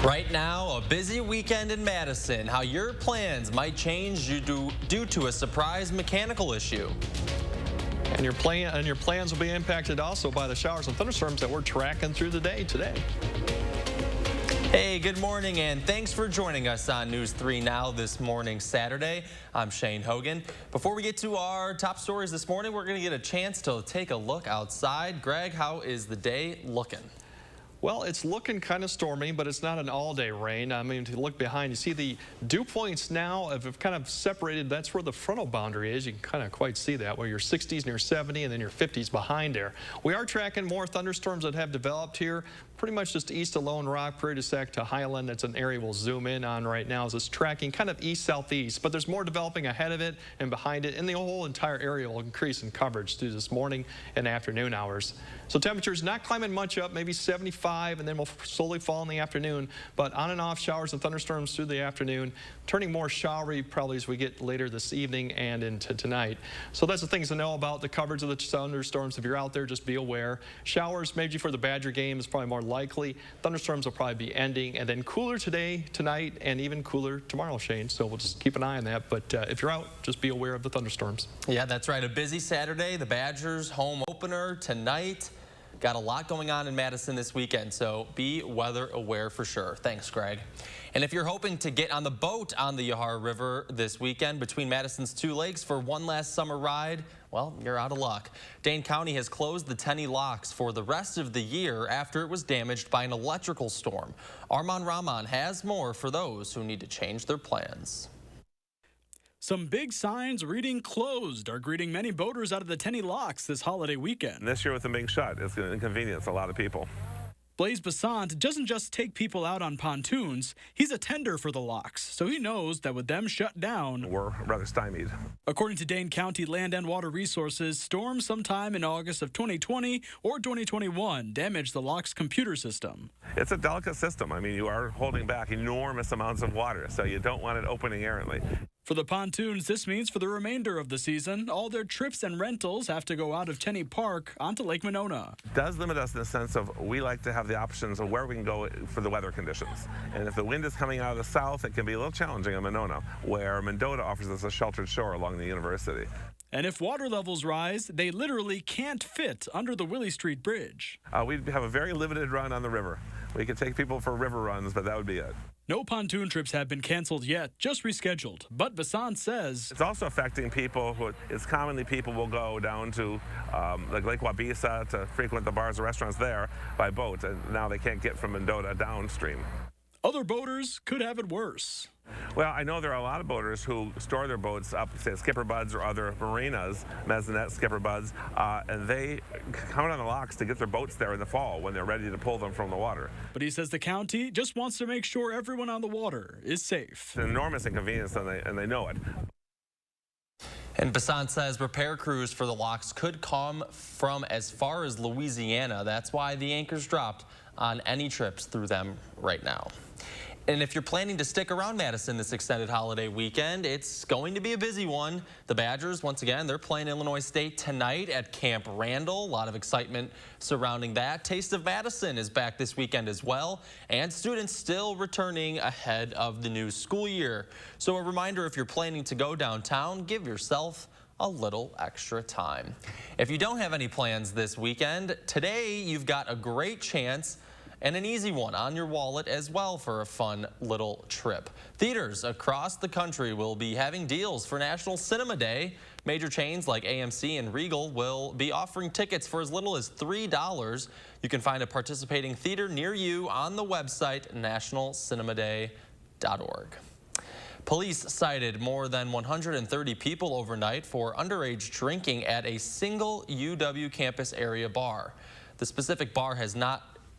Right now, a busy weekend in Madison. How your plans might change due to a surprise mechanical issue. And your plans will be impacted also by the showers and thunderstorms that we're tracking through the day today. Hey, good morning, and thanks for joining us on News 3 Now this morning, Saturday. I'm Shane Hogan. Before we get to our top stories this morning, we're going to get a chance to take a look outside. Greg, how is the day looking? Well, it's looking kind of stormy, but it's not an all-day rain. I mean, if you look behind, you see the dew points now have kind of separated. That's where the frontal boundary is. You can kind of quite see that, where your 60s and your 70 and then your 50s behind there. We are tracking more thunderstorms that have developed here, pretty much just east of Lone Rock, Prairie du Sac to Highland. That's an area we'll zoom in on right now as it's tracking kind of east-southeast, but there's more developing ahead of it and behind it, and the whole entire area will increase in coverage through this morning and afternoon hours. So temperatures not climbing much up, maybe 75, and then we'll slowly fall in the afternoon, but on and off showers and thunderstorms through the afternoon, turning more showery probably as we get later this evening and into tonight. So that's the things to know about the coverage of the thunderstorms. If you're out there, just be aware. Showers maybe for the Badger game is probably more likely. Thunderstorms will probably be ending, and then cooler today, tonight, and even cooler tomorrow, Shane. So we'll just keep an eye on that. But if you're out, just be aware of the thunderstorms. Yeah, that's right. A busy Saturday. The Badgers home opener tonight. Got a lot going on in Madison this weekend, so be weather aware for sure. Thanks, Greg. And if you're hoping to get on the boat on the Yahar River this weekend between Madison's two lakes for one last summer ride, well, you're out of luck. Dane County has closed the Tenney locks for the rest of the year after it was damaged by an electrical storm. Arman Rahman has more for those who need to change their plans. Some big signs reading closed are greeting many boaters out of the Tenney locks this holiday weekend. This year with them being shut, it's going to inconvenience a lot of people. Blaise Besant doesn't just take people out on pontoons, he's a tender for the locks, so he knows that with them shut down, we're rather stymied. According to Dane County Land and Water Resources, storms sometime in August of 2020 or 2021 damaged the lock's computer system. It's a delicate system. I mean, you are holding back enormous amounts of water, so you don't want it opening errantly. For the pontoons, this means for the remainder of the season, all their trips and rentals have to go out of Tenney Park onto Lake Monona. It does limit us in the sense of we like to have the options of where we can go for the weather conditions. And if the wind is coming out of the south, it can be a little challenging in Monona, where Mendota offers us a sheltered shore along the university. And if water levels rise, they literally can't fit under the Willie Street Bridge. We have a very limited run on the river. We could take people for river runs, but that would be it. No pontoon trips have been canceled yet, just rescheduled. But Besant says it's also affecting people who, it's commonly people will go down to like Lake Wabisa to frequent the bars and restaurants there by boat, and now they can't get from Mendota downstream. Other boaters could have it worse. Well, I know there are a lot of boaters who store their boats up, say, Skipper Buds or other marinas, Mesonet, Skipper Buds, and they count on the locks to get their boats there in the fall when they're ready to pull them from the water. But he says the county just wants to make sure everyone on the water is safe. It's an enormous inconvenience, and they know it. And Besant says repair crews for the locks could come from as far as Louisiana. That's why the anchor's dropped on any trips through them right now. And if you're planning to stick around Madison this extended holiday weekend, it's going to be a busy one. The Badgers, once again, they're playing Illinois State tonight at Camp Randall. A lot of excitement surrounding that. Taste of Madison is back this weekend as well, and students still returning ahead of the new school year. So a reminder, if you're planning to go downtown, give yourself a little extra time. If you don't have any plans this weekend, today you've got a great chance and an easy one on your wallet as well for a fun little trip. Theaters across the country will be having deals for National Cinema Day. Major chains like AMC and Regal will be offering tickets for as little as $3. You can find a participating theater near you on the website nationalcinemaday.org. Police cited more than 130 people overnight for underage drinking at a single UW campus area bar. The specific bar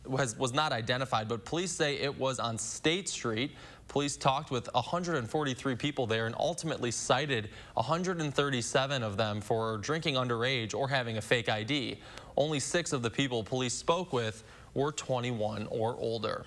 was not identified, but police say it was on State Street. Police talked with 143 people there and ultimately cited 137 of them for drinking underage or having a fake ID. Only 6 of the people police spoke with were 21 or older.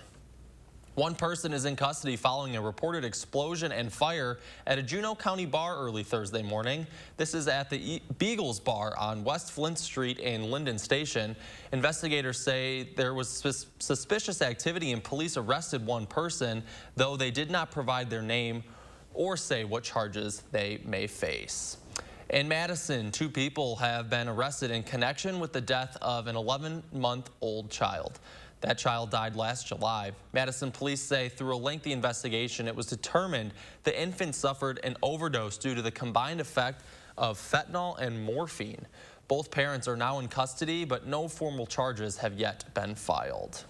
One person is in custody following a reported explosion and fire at a Juneau County bar early Thursday morning. This is at the Beagles Bar on West Flint Street in Linden Station. Investigators say there was suspicious activity and police arrested one person, though they did not provide their name or say what charges they may face. In Madison, 2 people have been arrested in connection with the death of an 11-month-old child. That child died last July. Madison police say through a lengthy investigation, it was determined the infant suffered an overdose due to the combined effect of fentanyl and morphine. Both parents are now in custody, but no formal charges have yet been filed.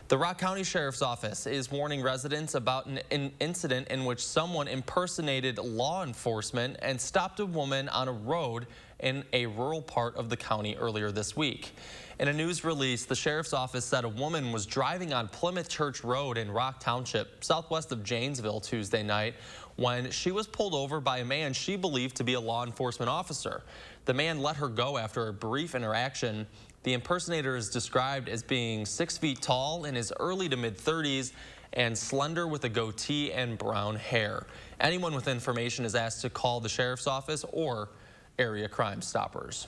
The Rock County Sheriff's Office is warning residents about an incident in which someone impersonated law enforcement and stopped a woman on a road in a rural part of the county earlier this week. In a news release, the Sheriff's Office said a woman was driving on Plymouth Church Road in Rock Township, southwest of Janesville, Tuesday night when she was pulled over by a man she believed to be a law enforcement officer. The man let her go after a brief interaction. The impersonator is described as being 6 feet tall, in his early to mid-30s, and slender with a goatee and brown hair. Anyone with information is asked to call the Sheriff's Office or Area Crime Stoppers.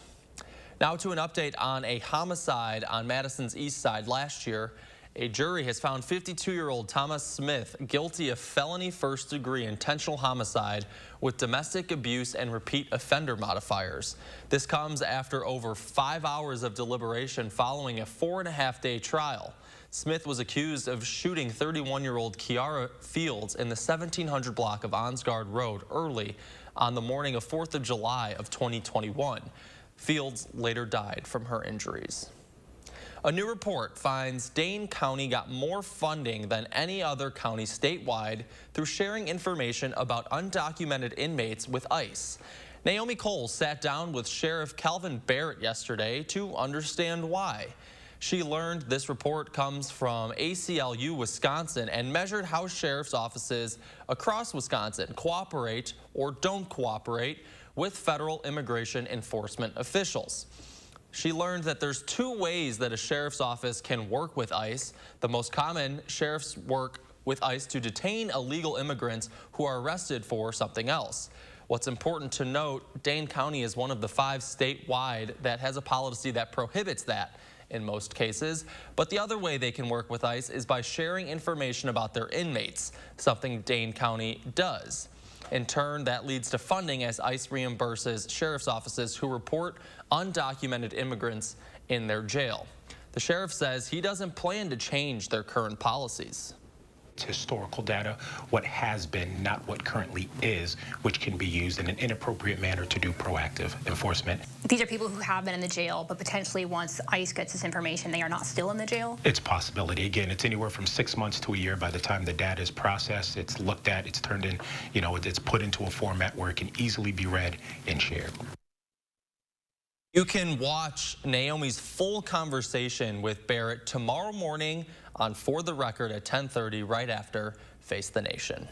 Now to an update on a homicide on Madison's east side last year. A jury has found 52-year-old Thomas Smith guilty of felony first-degree intentional homicide with domestic abuse and repeat offender modifiers. This comes after over 5 hours of deliberation following a 4.5-day trial. Smith was accused of shooting 31-year-old Kiara Fields in the 1700 block of Onsgard Road early on the morning of 4th of July of 2021. Fields later died from her injuries. A new report finds Dane County got more funding than any other county statewide through sharing information about undocumented inmates with ICE. Naomi Cole sat down with Sheriff Calvin Barrett yesterday to understand why. She learned this report comes from ACLU Wisconsin and measured how sheriff's offices across Wisconsin cooperate or don't cooperate with federal immigration enforcement officials. She learned that there's 2 ways that a sheriff's office can work with ICE. The most common, sheriffs work with ICE to detain illegal immigrants who are arrested for something else. What's important to note, Dane County is one of the 5 statewide that has a policy that prohibits that in most cases. But the other way they can work with ICE is by sharing information about their inmates, something Dane County does. In turn, that leads to funding as ICE reimburses sheriff's offices who report undocumented immigrants in their jail. The sheriff says he doesn't plan to change their current policies. It's historical data, what has been, not what currently is, which can be used in an inappropriate manner to do proactive enforcement. These are people who have been in the jail, but potentially once ICE gets this information, they are not still in the jail? It's a possibility. Again, it's anywhere from 6 months to a year by the time the data is processed, it's looked at, it's turned in, it's put into a format where it can easily be read and shared. You can watch Naomi's full conversation with Barrett tomorrow morning on For the Record at 10:30, right after Face the Nation.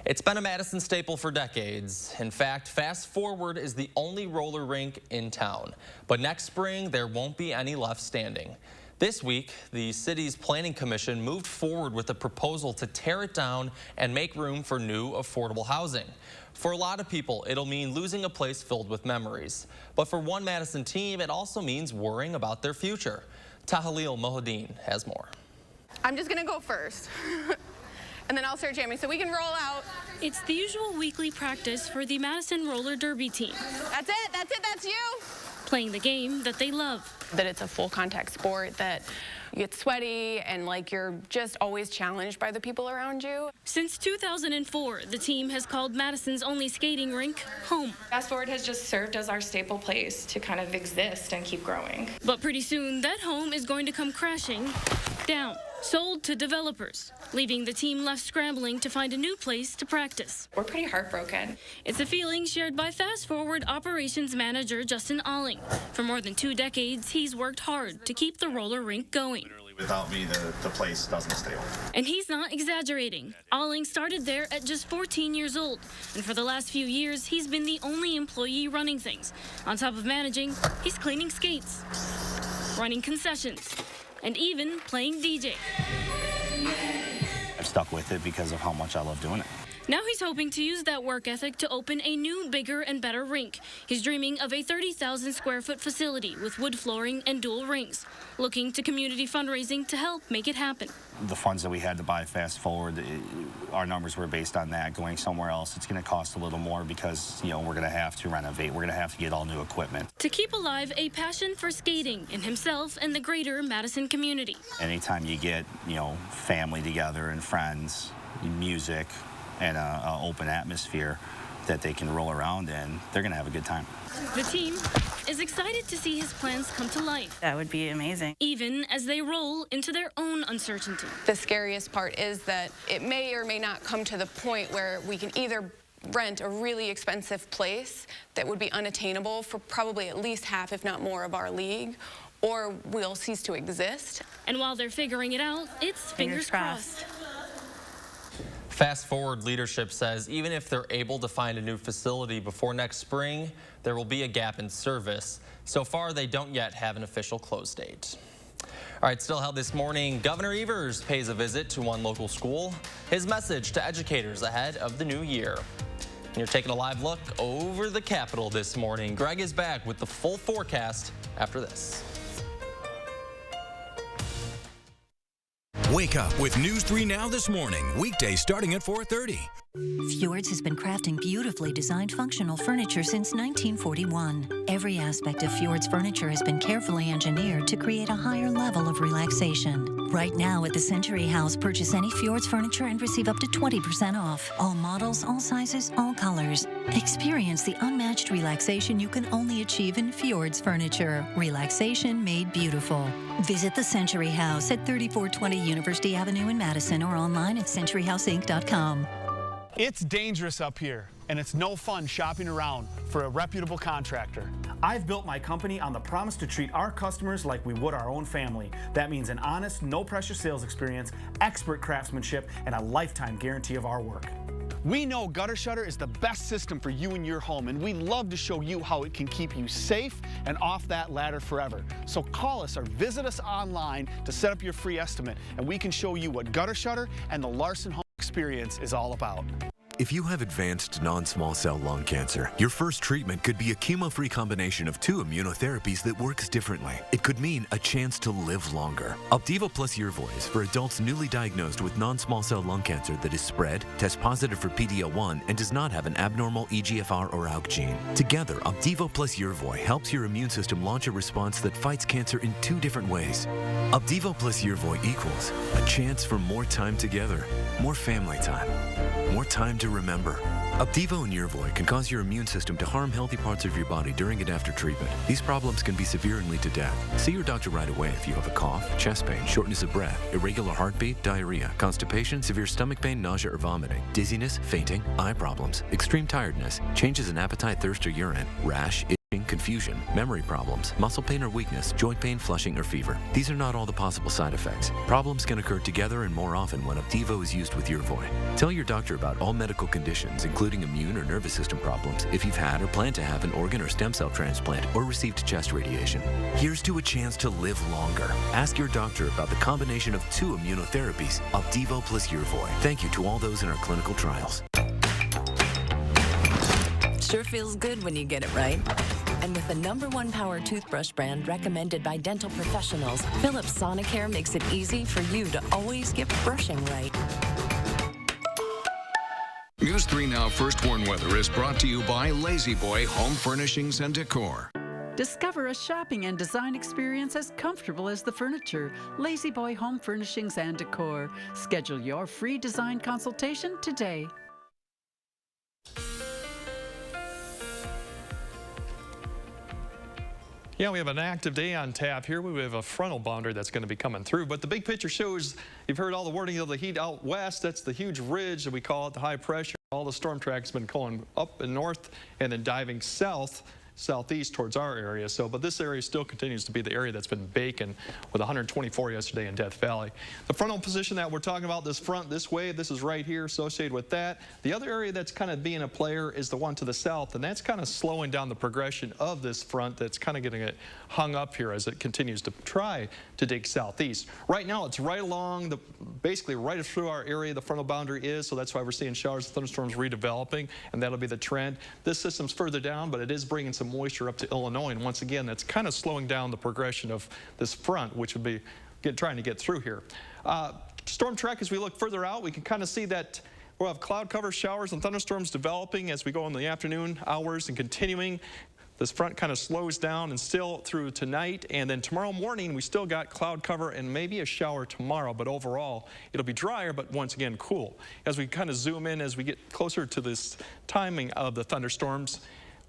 It's been a Madison staple for decades. In fact, Fast Forward is the only roller rink in town. But next spring, there won't be any left standing. This week, the city's planning commission moved forward with a proposal to tear it down and make room for new affordable housing. For a lot of people, it'll mean losing a place filled with memories. But for one Madison team, it also means worrying about their future. Tahalil Mohadeen has more. I'm just gonna go first, and then I'll start jamming so we can roll out. It's the usual weekly practice for the Madison Roller Derby team. That's it, that's you. Playing the game that they love. That it's a full contact sport, that you get sweaty and like you're just always challenged by the people around you. Since 2004, the team has called Madison's only skating rink home. Fast Forward has just served as our staple place to kind of exist and keep growing. But pretty soon, that home is going to come crashing down. Sold to developers, leaving the team left scrambling to find a new place to practice. We're pretty heartbroken. It's a feeling shared by Fast Forward operations manager Justin Alling. For more than 2 decades, he's worked hard to keep the roller rink going. Literally, without me, the place doesn't stay open. And he's not exaggerating. Alling started there at just 14 years old, and for the last few years, he's been the only employee running things. On top of managing, he's cleaning skates, running concessions, and even playing DJ. I've stuck with it because of how much I love doing it. Now he's hoping to use that work ethic to open a new, bigger, and better rink. He's dreaming of a 30,000 square foot facility with wood flooring and dual rings, looking to community fundraising to help make it happen. The funds that we had to buy Fast Forward, our numbers were based on that. Going somewhere else, it's going to cost a little more because, you know, we're going to have to renovate. We're going to have to get all new equipment. To keep alive a passion for skating in himself and the greater Madison community. Anytime you get, you know, family together and friends, music, and an open atmosphere that they can roll around in, they're going to have a good time. The team is excited to see his plans come to life. That would be amazing. Even as they roll into their own uncertainty. The scariest part is that it may or may not come to the point where we can either rent a really expensive place that would be unattainable for probably at least half, if not more, of our league, or we'll cease to exist. And while they're figuring it out, it's fingers crossed. Fast Forward leadership says even if they're able to find a new facility before next spring, there will be a gap in service. So far, they don't yet have an official close date. All right, still held this morning, Governor Evers pays a visit to one local school. His message to educators ahead of the new year. And you're taking a live look over the Capitol this morning. Greg is back with the full forecast after this. Wake up with News 3 Now this morning, weekdays starting at 4:30. Fjords has been crafting beautifully designed functional furniture since 1941. Every aspect of Fjords furniture has been carefully engineered to create a higher level of relaxation. Right now at the Century House, purchase any Fjords furniture and receive up to 20% off. All models, all sizes, all colors. Experience the unmatched relaxation you can only achieve in Fjords furniture. Relaxation made beautiful. Visit the Century House at 3420 University Avenue in Madison or online at centuryhouseinc.com. It's dangerous up here, and it's no fun shopping around for a reputable contractor. I've built my company on the promise to treat our customers like we would our own family. That means an honest, no-pressure sales experience, expert craftsmanship, and a lifetime guarantee of our work. We know Gutter Shutter is the best system for you and your home, and we'd love to show you how it can keep you safe and off that ladder forever. So call us or visit us online to set up your free estimate, and we can show you what Gutter Shutter and the Larson Home experience is all about. If you have advanced non-small cell lung cancer, your first treatment could be a chemo-free combination of 2 immunotherapies that works differently. It could mean a chance to live longer. Opdivo plus Yervoy is for adults newly diagnosed with non-small cell lung cancer that is spread, tests positive for PD-L1, and does not have an abnormal EGFR or ALK gene. Together, Opdivo plus Yervoy helps your immune system launch a response that fights cancer in 2 different ways. Opdivo plus Yervoy equals a chance for more time together, more family time, more time to remember. Opdivo and Yervoy can cause your immune system to harm healthy parts of your body during and after treatment. These problems can be severe and lead to death. See your doctor right away if you have a cough, chest pain, shortness of breath, irregular heartbeat, diarrhea, constipation, severe stomach pain, nausea or vomiting, dizziness, fainting, eye problems, extreme tiredness, changes in appetite, thirst or urine, rash, confusion, memory problems, muscle pain or weakness, joint pain, flushing, or fever. These are not all the possible side effects. Problems can occur together and more often when Opdivo is used with Yervoy. Tell your doctor about all medical conditions, including immune or nervous system problems, if you've had or plan to have an organ or stem cell transplant or received chest radiation. Here's to a chance to live longer. Ask your doctor about the combination of 2 immunotherapies, Opdivo plus Yervoy. Thank you to all those in our clinical trials. Sure feels good when you get it right. And with the #1 power toothbrush brand recommended by dental professionals, Philips Sonicare makes it easy for you to always get brushing right. News 3 Now First Warn Weather is brought to you by Lazy Boy Home Furnishings and Decor. Discover a shopping and design experience as comfortable as the furniture. Lazy Boy Home Furnishings and Decor. Schedule your free design consultation today. Yeah, we have an active day on tap here. We have a frontal boundary that's going to be coming through. But the big picture shows, you've heard all the wording of the heat out west. That's the huge ridge that we call it, the high pressure. All the storm track's been going up and north and then diving south. southeast towards our area. So, but this area still continues to be the area that's been baking with 124 yesterday in Death Valley. The frontal position that we're talking about, this front, this wave, this is right here associated with that. The other area that's kind of being a player is the one to the south, and that's kind of slowing down the progression of this front that's kind of getting it hung up here as it continues to try to dig southeast. Right now, it's right along the, basically right through our area the frontal boundary is, so that's why we're seeing showers and thunderstorms redeveloping, and that'll be the trend. This system's further down, but it is bringing some moisture up to Illinois, and once again, that's kind of slowing down the progression of this front, which would be trying to get through here. Storm track, as we look further out, we can kind of see that we'll have cloud cover showers and thunderstorms developing as we go in the afternoon hours and continuing. This front kind of slows down and still through tonight, and then tomorrow morning we still got cloud cover and maybe a shower tomorrow, but overall it'll be drier, but once again cool. As we kind of zoom in, as we get closer to this timing of the thunderstorms,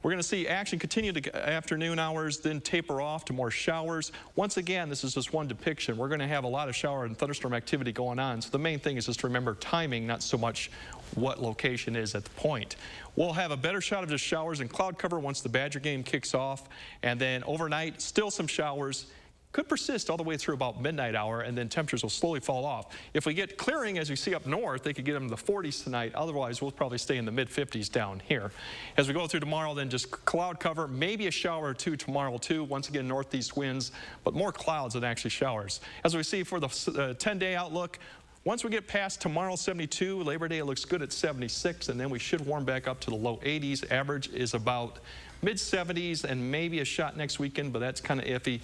we're going to see action continue to afternoon hours, then taper off to more showers. Once again, this is just one depiction. We're going to have a lot of shower and thunderstorm activity going on, so the main thing is just to remember timing, not so much what location is at the point. We'll have a better shot of just showers and cloud cover once the Badger game kicks off, and then overnight, still some showers. Could persist all the way through about midnight hour, and then temperatures will slowly fall off. If we get clearing, as we see up north, they could get them to the 40s tonight. Otherwise, we'll probably stay in the mid-50s down here. As we go through tomorrow, then just cloud cover, maybe a shower or two tomorrow too. Once again, northeast winds, but more clouds than actually showers. As we see for the 10-day outlook, once we get past tomorrow, 72, Labor Day, it looks good at 76, and then we should warm back up to the low 80s. Average is about mid-70s and maybe a shot next weekend, but that's kind of iffy.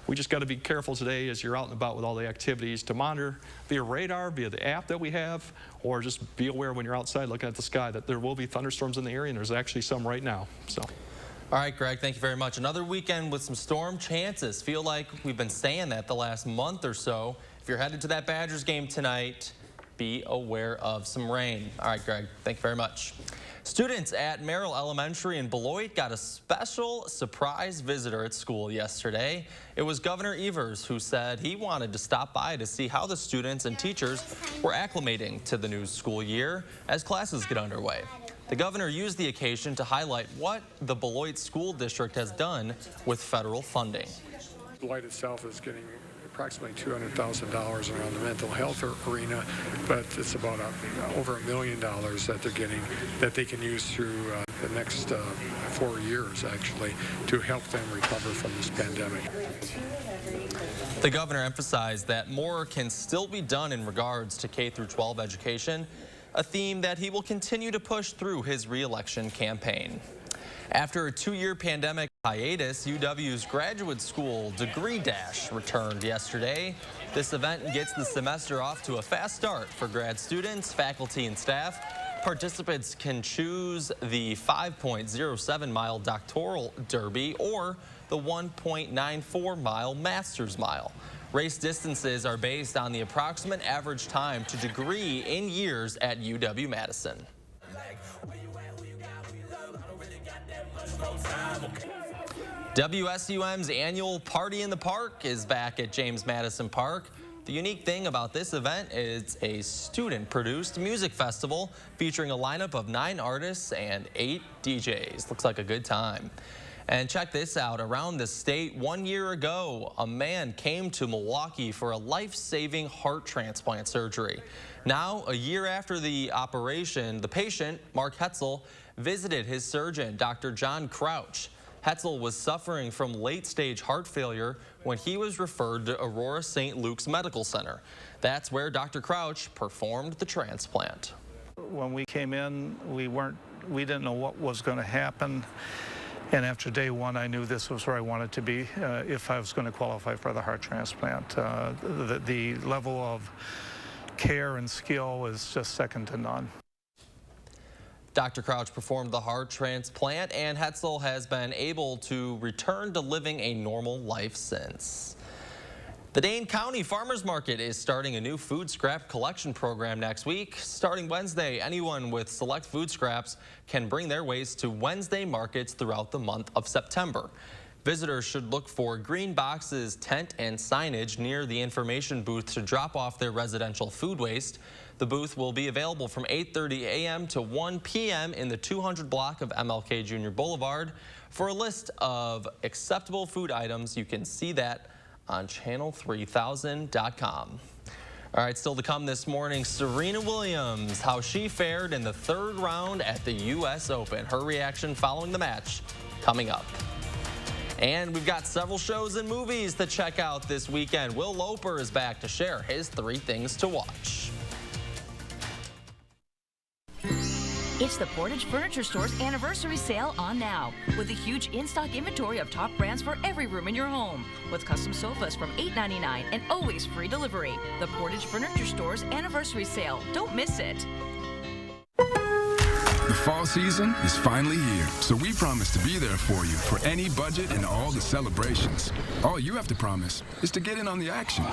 We just got to be careful today as you're out and about with all the activities to monitor via radar, via the app that we have, or just be aware when you're outside looking at the sky that there will be thunderstorms in the area, and there's actually some right now. So. All right, Greg, thank you very much. Another weekend with some storm chances. Feel like we've been saying that the last month or so. If you're headed to that Badgers game tonight, be aware of some rain. All right, Greg, thank you very much. Students at Merrill Elementary in Beloit got a special surprise visitor at school yesterday. It was Governor Evers who said he wanted to stop by to see how the students and teachers were acclimating to the new school year as classes get underway. The governor used the occasion to highlight what the Beloit School District has done with federal funding. Beloit itself is getting approximately $200,000 around the mental health arena, but it's about over $1 million that they're getting that they can use through the next 4 years, actually, to help them recover from this pandemic. The governor emphasized that more can still be done in regards to K-12 education, a theme that he will continue to push through his re-election campaign. After a 2-year pandemic hiatus, UW's graduate school Degree Dash returned yesterday. This event gets the semester off to a fast start for grad students, faculty, and staff. Participants can choose the 5.07-mile doctoral derby or the 1.94-mile master's mile. Race distances are based on the approximate average time to degree in years at UW-Madison. WSUM's annual Party in the Park is back at James Madison Park. The unique thing about this event is a student-produced music festival featuring a lineup of 9 artists and 8 DJs. Looks like a good time. And check this out. Around the state 1 year ago, a man came to Milwaukee for a life-saving heart transplant surgery. Now, a year after the operation, the patient, Mark Hetzel, visited his surgeon, Dr. John Crouch. Hetzel was suffering from late-stage heart failure when he was referred to Aurora St. Luke's Medical Center. That's where Dr. Crouch performed the transplant. When we came in, we didn't know what was going to happen. And after day one, I knew this was where I wanted to be if I was going to qualify for the heart transplant. The level of care and skill is just second to none. Dr. Crouch performed the heart transplant, and Hetzel has been able to return to living a normal life since. The Dane County Farmers Market is starting a new food scrap collection program next week. Starting Wednesday, anyone with select food scraps can bring their waste to Wednesday markets throughout the month of September. Visitors should look for green boxes, tent, and signage near the information booth to drop off their residential food waste. The booth will be available from 8:30 a.m. to 1 p.m. in the 200 block of MLK Jr. Boulevard. For a list of acceptable food items, you can see that on channel3000.com. All right, still to come this morning, Serena Williams, how she fared in the third round at the U.S. Open. Her reaction following the match coming up. And we've got several shows and movies to check out this weekend. Will Loper is back to share his 3 things to watch. It's the Portage Furniture Store's anniversary sale on now, with a huge in-stock inventory of top brands for every room in your home, with custom sofas from $8.99 and always free delivery. The Portage Furniture Store's anniversary sale. Don't miss it. The fall season is finally here, so we promise to be there for you for any budget and all the celebrations. All you have to promise is to get in on the action.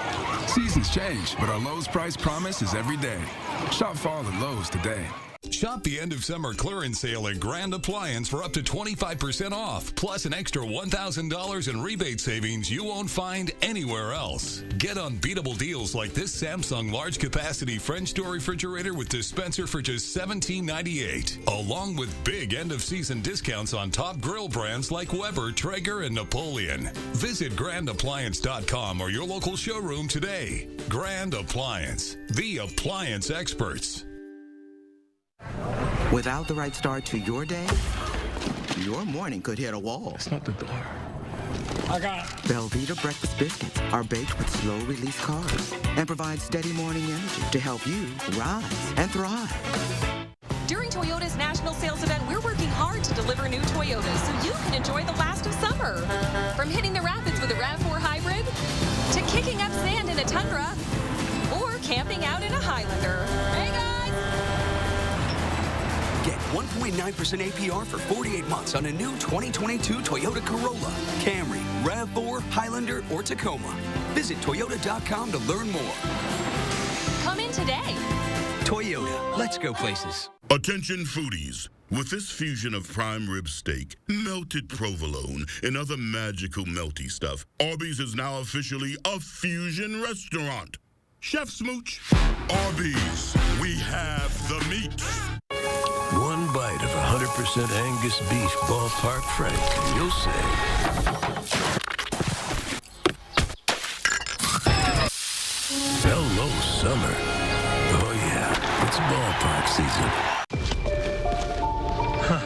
Seasons change, but our Lowe's price promise is every day. Shop fall at Lowe's today. Shop the end of summer clearance sale at Grand Appliance for up to 25% off, plus an extra $1,000 in rebate savings you won't find anywhere else. Get unbeatable deals like this Samsung large capacity French door refrigerator with dispenser for just $17.98, along with big end of season discounts on top grill brands like Weber, Traeger, and Napoleon. Visit grandappliance.com or your local showroom today. Grand Appliance, the appliance experts. Without the right start to your day, your morning could hit a wall. It's not the door. I got it. Belvita breakfast biscuits are baked with slow-release carbs and provide steady morning energy to help you rise and thrive. During Toyota's national sales event, we're working hard to deliver new Toyotas so you can enjoy the last of summer. From hitting the rapids with a RAV4 hybrid, to kicking up sand in a Tundra, or camping out in a Highlander. Hey guys! Get 1.9% APR for 48 months on a new 2022 Toyota Corolla, Camry, RAV4, Highlander, or Tacoma. Visit Toyota.com to learn more. Come in today. Toyota, let's go places. Attention foodies. With this fusion of prime rib steak, melted provolone, and other magical melty stuff, Arby's is now officially a fusion restaurant. Chef Smooch, Arby's, we have the meat. One bite of 100% Angus beef ballpark frank, and you'll say, hello, summer. Oh yeah, it's ballpark season. Huh,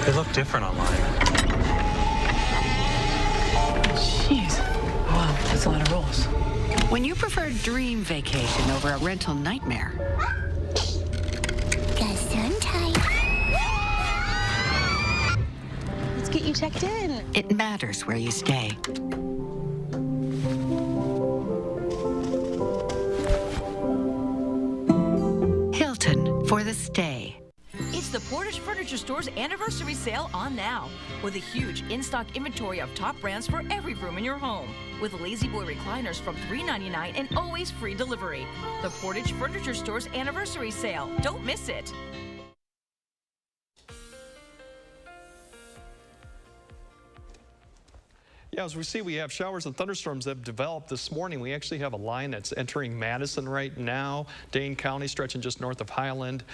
they look different online. Jeez. Wow, that's a lot of rolls. When you prefer dream vacation over a rental nightmare, Let's get you checked in. it matters where you stay. Hilton for the stay. It's the Portage Furniture Store's anniversary sale on now, with a huge in-stock inventory of top brands for every room in your home, with Lazy Boy recliners from $3.99 and always free delivery. The Portage Furniture Store's anniversary sale. Don't miss it. Yeah, as we see, we have showers and thunderstorms that have developed this morning. We actually have a line that's entering Madison right now, Dane County, stretching just north of Highland,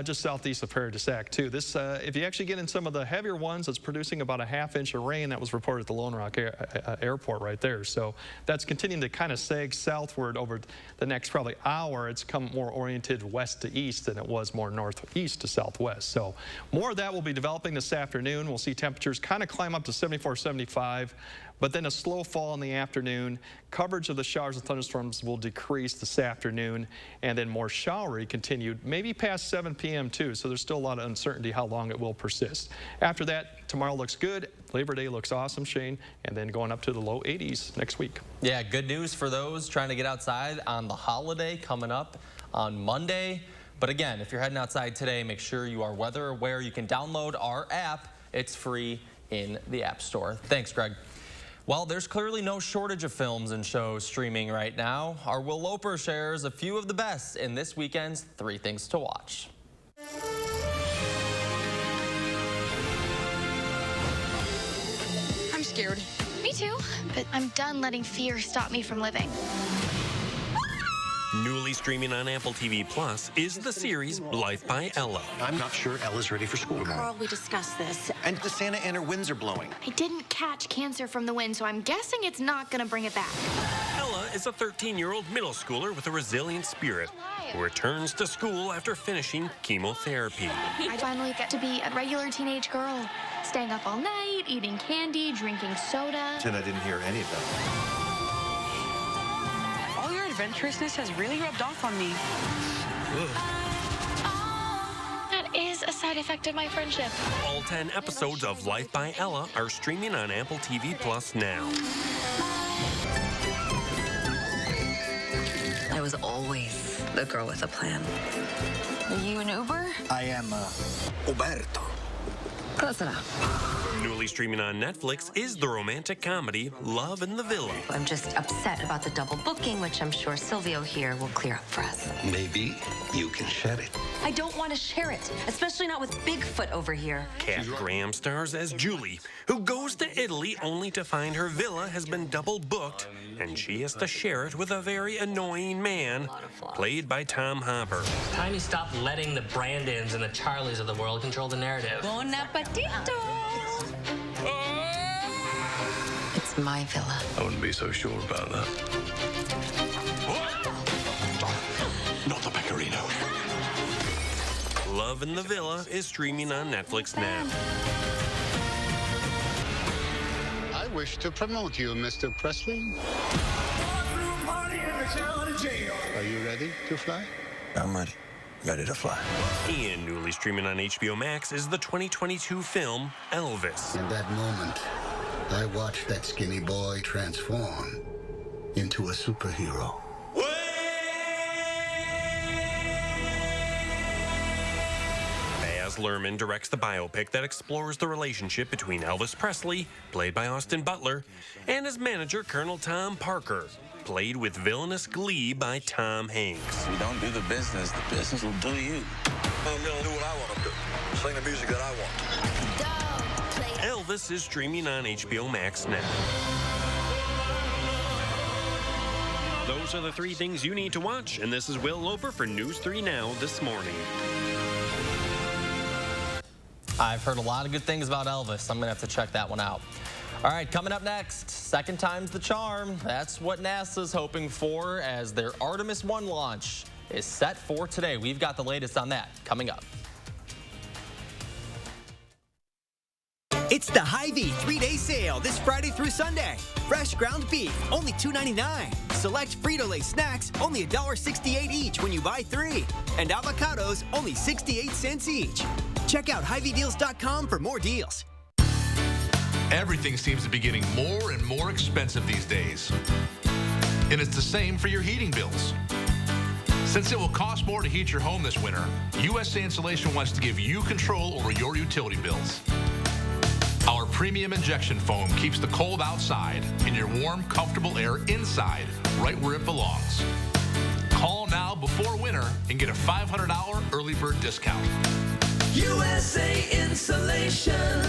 just southeast of Prairie du Sac, too. This, if you actually get in some of the heavier ones, it's producing about a ½ inch of rain. That was reported at the Lone Rock Airport right there. So that's continuing to kind of sag southward over the next probably hour. It's come more oriented west to east than it was more northeast to southwest. So more of that will be developing this afternoon. We'll see temperatures kind of climb up to 74, 75. But then a slow fall in the afternoon. Coverage of the showers and thunderstorms will decrease this afternoon, and then more showery continued, maybe past 7 p.m. too. So there's still a lot of uncertainty how long it will persist. After that, tomorrow looks good. Labor Day looks awesome, Shane, and then going up to the low 80s next week. Yeah, good news for those trying to get outside on the holiday coming up on Monday. But again, if you're heading outside today, make sure you are weather aware. You can download our app. It's free in the App Store. Thanks, Greg. Well, there's clearly no shortage of films and shows streaming right now. Our Will Loper shares a few of the best in this weekend's 3 Things to Watch. I'm scared. to, but I'm done letting fear stop me from living. Newly streaming on Apple TV Plus is the series Life by Ella. I'm not sure Ella's ready for school tomorrow. Carl, we discussed this. And the Santa Ana winds are blowing. I didn't catch cancer from the wind, so I'm guessing it's not gonna bring it back. Ella is a 13-year-old middle schooler with a resilient spirit who returns to school after finishing chemotherapy. I finally get to be a regular teenage girl, staying up all night, eating candy, drinking soda. And I didn't hear any of that. All your adventurousness has really rubbed off on me. That is a side effect of my friendship. All 10 episodes of Life by Ella are streaming on Apple TV Plus now. I was always the girl with a plan. Are you an Uber? I am Uberto. Close enough. Newly streaming on Netflix is the romantic comedy Love in the Villa. I'm just upset about the double booking, which I'm sure Silvio here will clear up for us. Maybe you can share it. I don't want to share it, especially not with Bigfoot over here. Kat Graham stars as Julie, who goes to Italy only to find her villa has been double booked, and she has to share it with a very annoying man, played by Tom Hopper. Time to stop letting the Brandons and the Charlies of the world control the narrative. Bon appetito! It's my villa. I wouldn't be so sure about that. Not the Pecorino. Love in the Villa is streaming on Netflix now. I wish to promote you, Mr. Presley. Are you ready to fly? I'm ready. Ready to fly. And newly streaming on HBO Max is the 2022 film Elvis. In that moment, I watched that skinny boy transform into a superhero. Baz Luhrmann directs the biopic that explores the relationship between Elvis Presley, played by Austin Butler, and his manager, Colonel Tom Parker, played with villainous glee by Tom Hanks. You don't do the business will do you. I'm gonna do what I want to do. Sing the music that I want. Elvis is streaming on HBO Max now. Those are the 3 things you need to watch, and this is Will Loper for News 3 Now this morning. I've heard a lot of good things about Elvis. I'm going to have to check that one out. All right, coming up next, second time's the charm. That's what NASA's hoping for as their Artemis 1 launch is set for today. We've got the latest on that coming up. It's the Hy-Vee 3-day sale this Friday through Sunday. Fresh ground beef, only $2.99. Select Frito-Lay snacks, only $1.68 each when you buy 3. And avocados, only 68 cents each. Check out HyVeeDeals.com for more deals. Everything seems to be getting more and more expensive these days. And it's the same for your heating bills. Since it will cost more to heat your home this winter, USA Insulation wants to give you control over your utility bills. Our premium injection foam keeps the cold outside and your warm, comfortable air inside, right where it belongs. Call now before winter and get a $500 early bird discount. USA Insulation.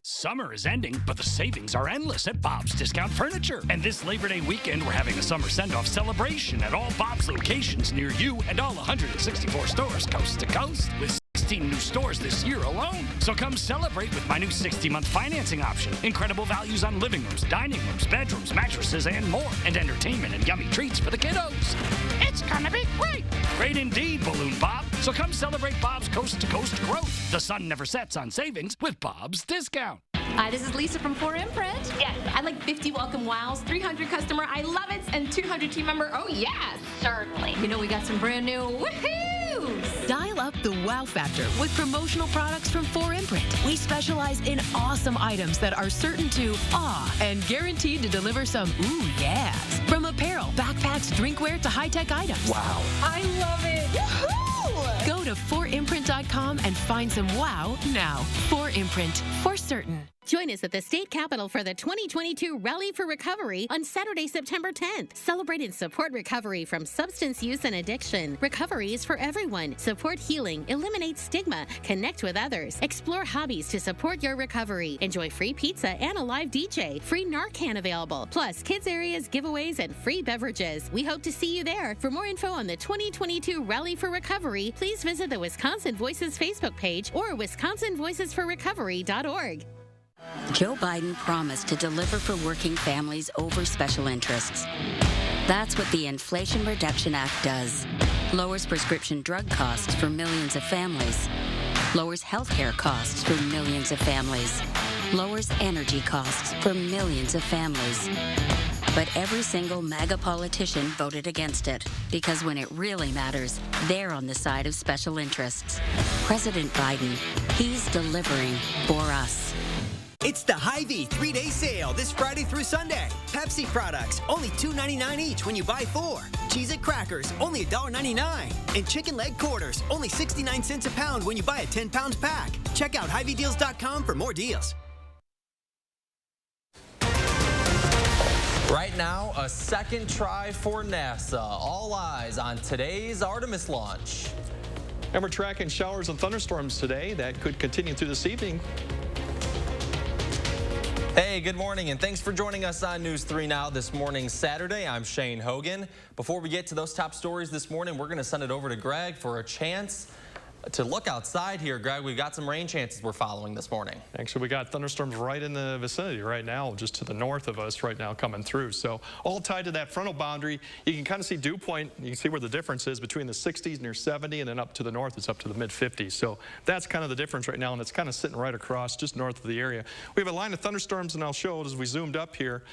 Summer is ending, but the savings are endless at Bob's Discount Furniture. And this Labor Day weekend, we're having a summer send-off celebration at all Bob's locations near you and all 164 stores coast to coast with 16 new stores this year alone. So come celebrate with my new 60-month financing option. Incredible values on living rooms, dining rooms, bedrooms, mattresses, and more. And entertainment and yummy treats for the kiddos. It's gonna be great. Great indeed, Balloon Bob. So come celebrate Bob's coast-to-coast growth. The sun never sets on savings with Bob's Discount. Hi, this is Lisa from 4Imprint. Yes. I'd like 50 welcome wows, 300 customer I love it, and 200 team member oh yes. Certainly. You know we got some brand new woohoos. Dial up the wow factor with promotional products from 4Imprint. We specialize in awesome items that are certain to awe and guaranteed to deliver some ooh yes. From apparel, backpacks, drinkware to high-tech items. Wow. I love it. Woohoo! Go to 4imprint.com and find some wow now. 4Imprint, for certain. Join us at the state capitol for the 2022 Rally for Recovery on Saturday, September 10th. Celebrate and support recovery from substance use and addiction. Recovery is for everyone. Support healing, eliminate stigma, connect with others, explore hobbies to support your recovery. Enjoy free pizza and a live DJ, free Narcan available, plus kids areas, giveaways, and free beverages. We hope to see you there. For more info on the 2022 Rally for Recovery, please visit the Wisconsin Voices Facebook page or wisconsinvoicesforrecovery.org. Joe Biden promised to deliver for working families over special interests. That's what the Inflation Reduction Act does. Lowers prescription drug costs for millions of families. Lowers healthcare costs for millions of families. Lowers energy costs for millions of families. But every single MAGA politician voted against it, because when it really matters, they're on the side of special interests. President Biden, he's delivering for us. It's the Hy-Vee 3-day sale this Friday through Sunday. Pepsi products, only $2.99 each when you buy 4. Cheez-It crackers, only $1.99. And chicken leg quarters, only 69 cents a pound when you buy a 10-pound pack. Check out HyVeeDeals.com for more deals. Right now, a second try for NASA. All eyes on today's Artemis launch. And we're tracking showers and thunderstorms today that could continue through this evening. Hey, good morning, and thanks for joining us on News 3 Now this morning, Saturday. I'm Shane Hogan. Before we get to those top stories this morning, we're going to send it over to Greg for a chance to look outside here. Greg, we've got some rain chances we're following this morning. Actually, we got thunderstorms right in the vicinity right now, just to the north of us right now coming through. So all tied to that frontal boundary. You can kind of see dew point. You can see where the difference is between the 60s near 70, and then up to the north, it's up to the mid-50s. So that's kind of the difference right now, and it's kind of sitting right across just north of the area. We have a line of thunderstorms, and I'll show it as we zoomed up here.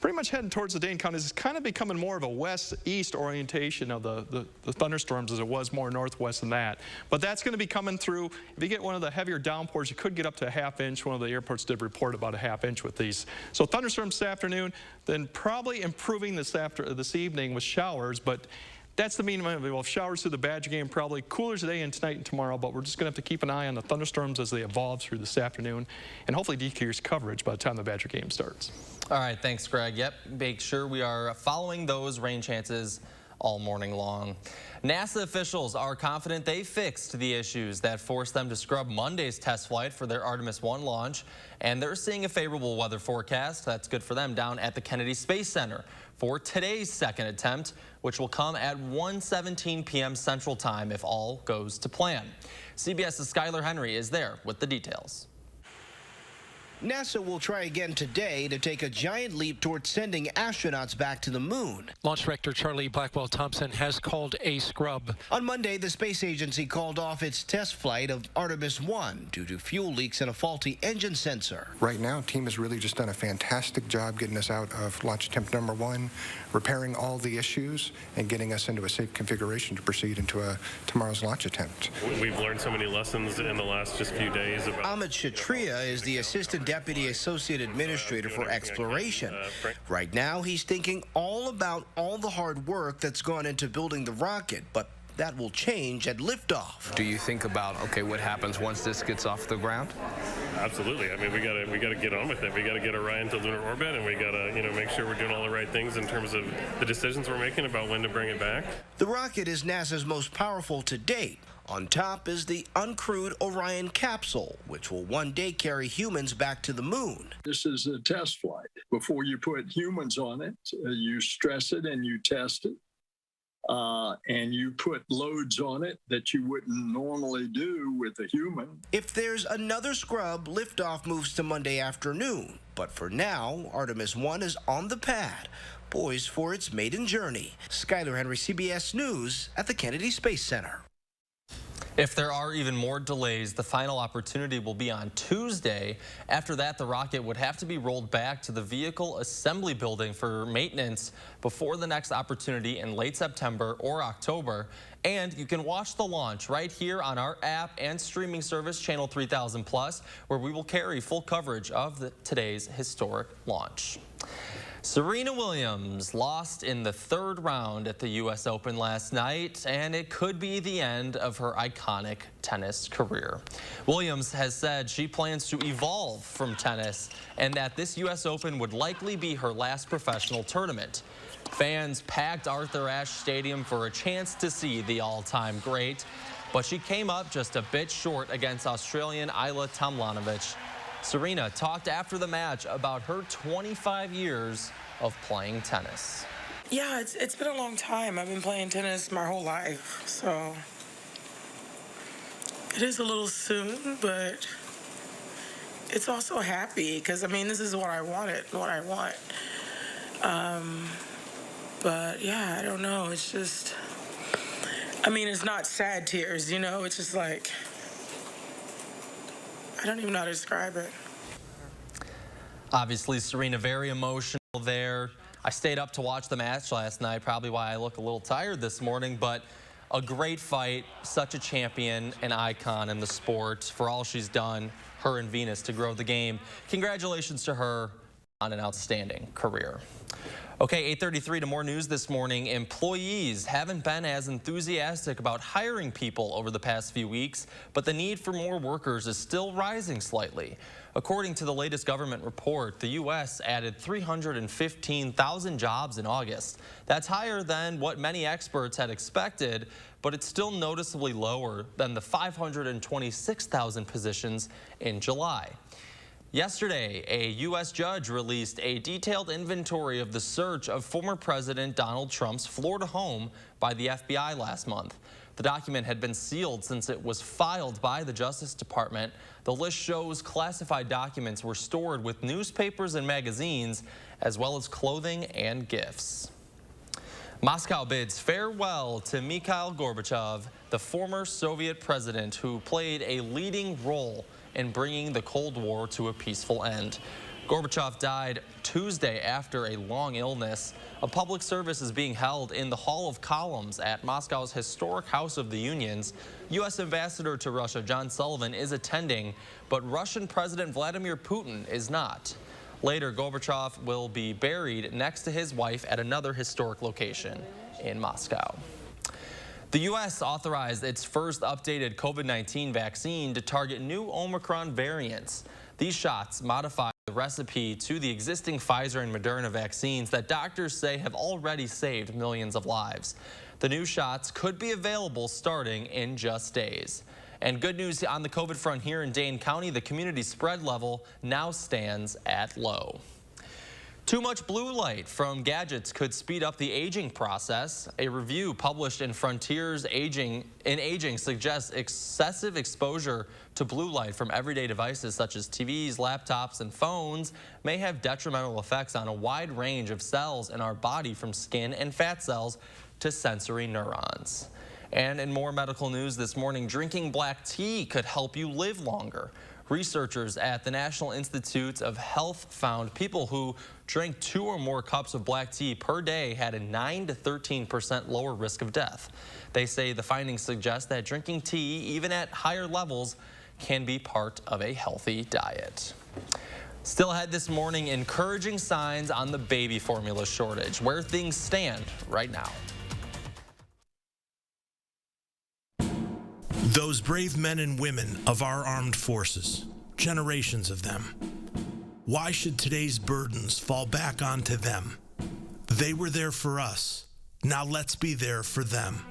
Pretty much heading towards the Dane Counties. It's kind of becoming more of a west-east orientation of the thunderstorms as it was more northwest than that. But that's going to be coming through. If you get one of the heavier downpours, you could get up to a half-inch. One of the airports did report about a half-inch with these. So thunderstorms this afternoon, then probably improving this evening with showers, but that's the mean. We'll have showers through the Badger game, probably cooler today and tonight and tomorrow, but we're just going to have to keep an eye on the thunderstorms as they evolve through this afternoon, and hopefully decrease coverage by the time the Badger game starts. All right, thanks, Greg. Yep, make sure we are following those rain chances all morning long. NASA officials are confident they fixed the issues that forced them to scrub Monday's test flight for their Artemis 1 launch, and they're seeing a favorable weather forecast. That's good for them down at the Kennedy Space Center for today's second attempt, which will come at 1:17 p.m. Central Time if all goes to plan. CBS's Skylar Henry is there with the details. NASA will try again today to take a giant leap towards sending astronauts back to the moon. Launch Director Charlie Blackwell-Thompson has called a scrub. On Monday, the space agency called off its test flight of Artemis 1 due to fuel leaks and a faulty engine sensor. Right now, team has really just done a fantastic job getting us out of launch attempt number 1, repairing all the issues, and getting us into a safe configuration to proceed into tomorrow's launch attempt. We've learned so many lessons in the last just few days about... Ahmed Shatria is the Assistant Deputy Associate Administrator for Exploration. Right now, he's thinking all about all the hard work that's gone into building the rocket, but that will change at liftoff. Do you think about, okay, what happens once this gets off the ground? Absolutely. I mean, we gotta get on with it. We gotta get Orion to lunar orbit, and we gotta, make sure we're doing all the right things in terms of the decisions we're making about when to bring it back. The rocket is NASA's most powerful to date. On top is the uncrewed Orion capsule, which will one day carry humans back to the moon. This is a test flight. Before you put humans on it, you stress it and you test it. And you put loads on it that you wouldn't normally do with a human. If there's another scrub, liftoff moves to Monday afternoon. But for now, Artemis 1 is on the pad, poised for its maiden journey. Skylar Henry, CBS News at the Kennedy Space Center. If there are even more delays, the final opportunity will be on Tuesday. After that, the rocket would have to be rolled back to the Vehicle Assembly Building for maintenance before the next opportunity in late September or October. And you can watch the launch right here on our app and streaming service, Channel 3000+, where we will carry full coverage of today's historic launch. Serena Williams lost in the third round at the U.S. Open last night, and it could be the end of her iconic tennis career. Williams has said she plans to evolve from tennis and that this U.S. Open would likely be her last professional tournament. Fans packed Arthur Ashe Stadium for a chance to see the all-time great, but she came up just a bit short against Australian Ajla Tomljanovic. Serena talked after the match about her 25 years of playing tennis. Yeah, it's been a long time. I've been playing tennis my whole life, so it is a little soon, but it's also happy because, I mean, this is what I wanted, what I want. But yeah, I don't know. It's just, I mean, it's not sad tears, you know? It's just like, I don't even know how to describe it. Obviously, Serena, very emotional there. I stayed up to watch the match last night, probably why I look a little tired this morning, but a great fight, such a champion, an icon in the sport for all she's done, her and Venus, to grow the game. Congratulations to her on an outstanding career. Okay, 8:33 to more news this morning. Employees haven't been as enthusiastic about hiring people over the past few weeks, but the need for more workers is still rising slightly. According to the latest government report, the U.S. added 315,000 jobs in August. That's higher than what many experts had expected, but it's still noticeably lower than the 526,000 positions in July. Yesterday, a U.S. judge released a detailed inventory of the search of former President Donald Trump's Florida home by the FBI last month. The document had been sealed since it was filed by the Justice Department. The list shows classified documents were stored with newspapers and magazines, as well as clothing and gifts. Moscow bids farewell to Mikhail Gorbachev, the former Soviet president who played a leading role in bringing the Cold War to a peaceful end. Gorbachev died Tuesday after a long illness. A public service is being held in the Hall of Columns at Moscow's historic House of the Unions. U.S. Ambassador to Russia John Sullivan is attending, but Russian President Vladimir Putin is not. Later, Gorbachev will be buried next to his wife at another historic location in Moscow. The U.S. authorized its first updated COVID-19 vaccine to target new Omicron variants. These shots modify the recipe to the existing Pfizer and Moderna vaccines that doctors say have already saved millions of lives. The new shots could be available starting in just days. And good news on the COVID front here in Dane County, the community spread level now stands at low. Too much blue light from gadgets could speed up the aging process. A review published in Frontiers in Aging suggests excessive exposure to blue light from everyday devices such as TVs, laptops, and phones may have detrimental effects on a wide range of cells in our body, from skin and fat cells to sensory neurons. And in more medical news this morning, drinking black tea could help you live longer. Researchers at the National Institute of Health found people who drank 2 or more cups of black tea per day had a 9 to 13% lower risk of death. They say the findings suggest that drinking tea, even at higher levels, can be part of a healthy diet. Still ahead this morning, encouraging signs on the baby formula shortage, where things stand right now. Those brave men and women of our armed forces, generations of them. Why should today's burdens fall back onto them? They were there for us. Now let's be there for them.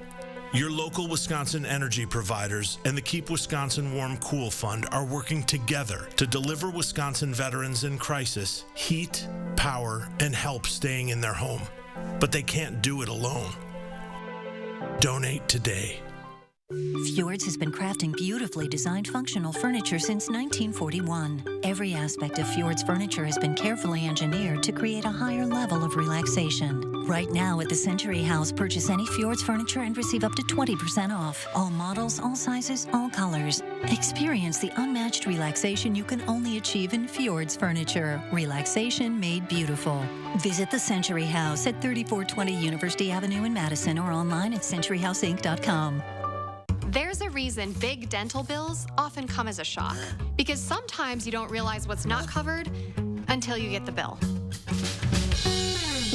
Your local Wisconsin energy providers and the Keep Wisconsin Warm Cool Fund are working together to deliver Wisconsin veterans in crisis heat, power, and help staying in their home. But they can't do it alone. Donate today. Fjords has been crafting beautifully designed functional furniture since 1941. Every aspect of Fjords furniture has been carefully engineered to create a higher level of relaxation. Right now at the Century House, purchase any Fjords furniture and receive up to 20% off. All models, all sizes, all colors. Experience the unmatched relaxation you can only achieve in Fjords furniture. Relaxation made beautiful. Visit the Century House at 3420 University Avenue in Madison or online at centuryhouseinc.com. There's a reason big dental bills often come as a shock, because sometimes you don't realize what's not covered until you get the bill.